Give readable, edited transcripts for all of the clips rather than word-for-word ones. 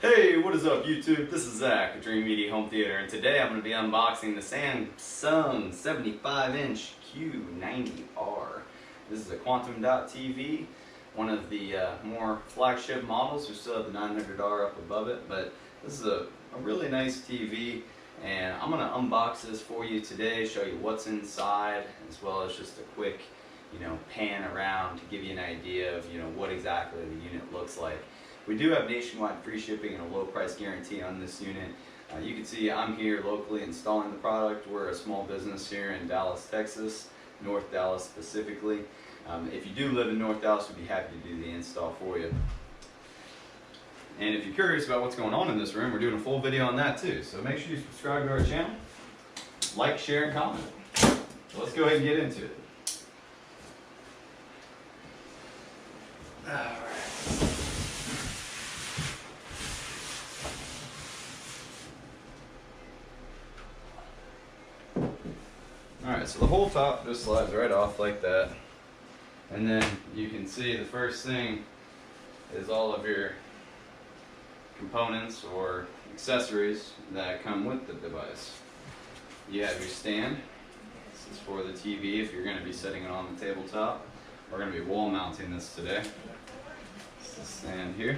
Hey, what is up YouTube? This is Zach at Dreamedia Home Theater, and today I'm going to be unboxing the Samsung 75-inch Q90r. This is a quantum dot TV, one of the more flagship models. We still have the 900R up above it, but this is a really nice TV, and I'm going to unbox this for you today, show you what's inside, as well as just a quick pan around to give you an idea of what exactly the unit looks like. We do have nationwide free shipping and a low price guarantee on this unit. You can see I'm here locally installing the product. We're a small business here in Dallas, Texas, North Dallas specifically. If you do live in North Dallas, we'd be happy to do the install for you. And if you're curious about what's going on in this room, we're doing a full video on that too. So make sure you subscribe to our channel, like, share, and comment. So let's go ahead and get into it. Alright. Alright, so the whole top just slides right off like that. And then you can see the first thing is all of your components or accessories that come with the device. You have your stand. This is for the TV if you're going to be setting it on the tabletop. We're going to be wall mounting this today. This is the stand here.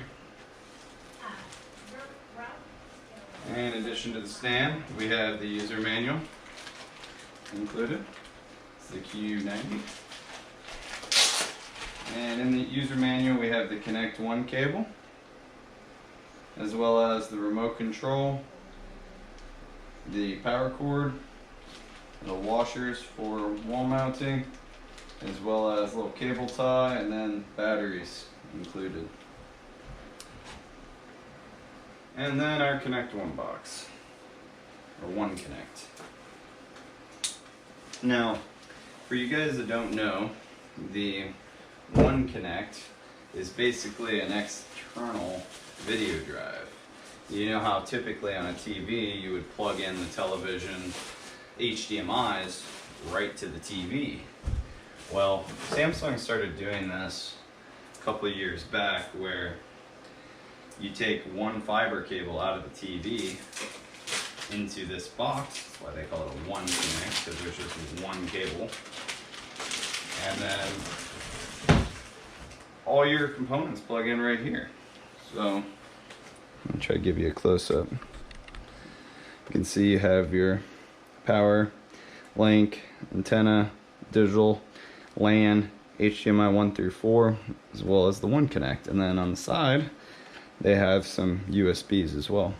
And in addition to the stand, we have the user manual included. It's the Q90. And in the user manual we have the Connect 1 cable, as well as the remote control, the power cord, the washers for wall mounting, as well as a little cable tie, and then batteries included. And then our Connect 1 box, or One Connect. Now, for you guys that don't know, the One Connect is basically an external video drive. You know how typically on a TV you would plug in the television HDMIs right to the TV. Well, Samsung started doing this a couple of years back, where you take one fiber cable out of the TV into this box. That's why they call it a One Connect, because there's just one cable. And then all your components plug in right here. So I'll try to give you a close-up. You can see you have your power, link, antenna, digital, LAN, HDMI 1 through 4, as well as the One Connect. And then on the side, they have some USBs as well.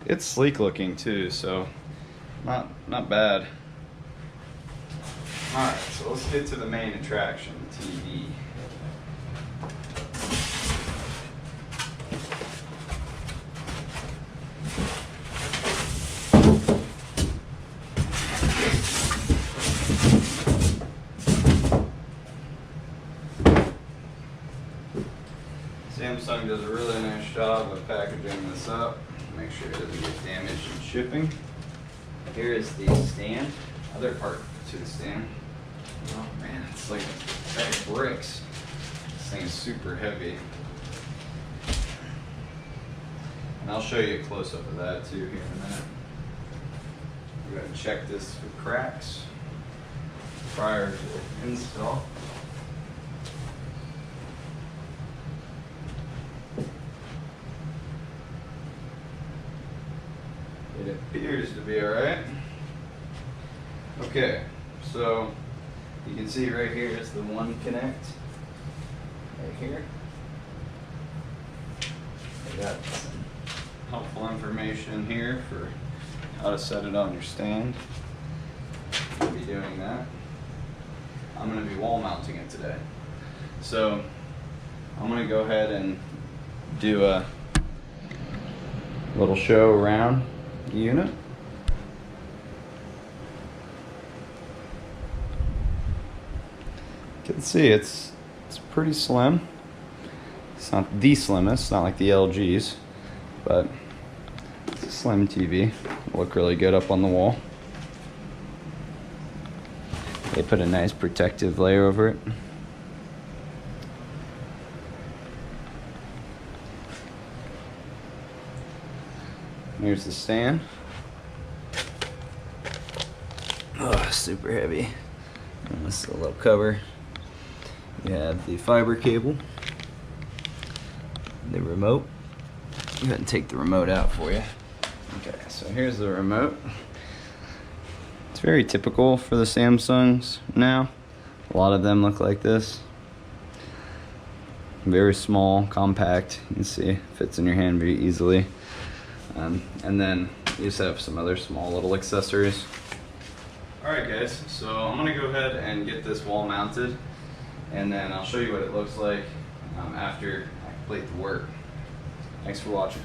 It's sleek looking too, so not bad. Alright, so let's get to the main attraction, the TV. Samsung does a really nice job of packaging this up. Make sure it doesn't get damaged in shipping. Here is the stand, other part to the stand. Oh man, it's like a bag of bricks. This thing is super heavy. And I'll show you a close-up of that too here in a minute. Go ahead and check this for cracks prior to install. It appears to be alright. Okay, so you can see right here is the One Connect. Right here. I got some helpful information here for how to set it on your stand. I'll be doing that. I'm going to be wall mounting it today. So I'm going to go ahead and do a little show around the unit. You can see it's pretty slim. It's not the slimmest, not like the LGs, but it's a slim TV. It'll look really good up on the wall. They put a nice protective layer over it. Here's the stand. Oh, super heavy. And this is a little cover. You have the fiber cable, the remote. Go ahead and take the remote out for you. Okay, so here's the remote. It's very typical for the Samsungs now. A lot of them look like this. Very small, compact. You can see, fits in your hand very easily. And then you just have some other small little accessories. Alright guys, so I'm gonna go ahead and get this wall mounted, and then I'll show you what it looks like after I complete the work. Thanks for watching.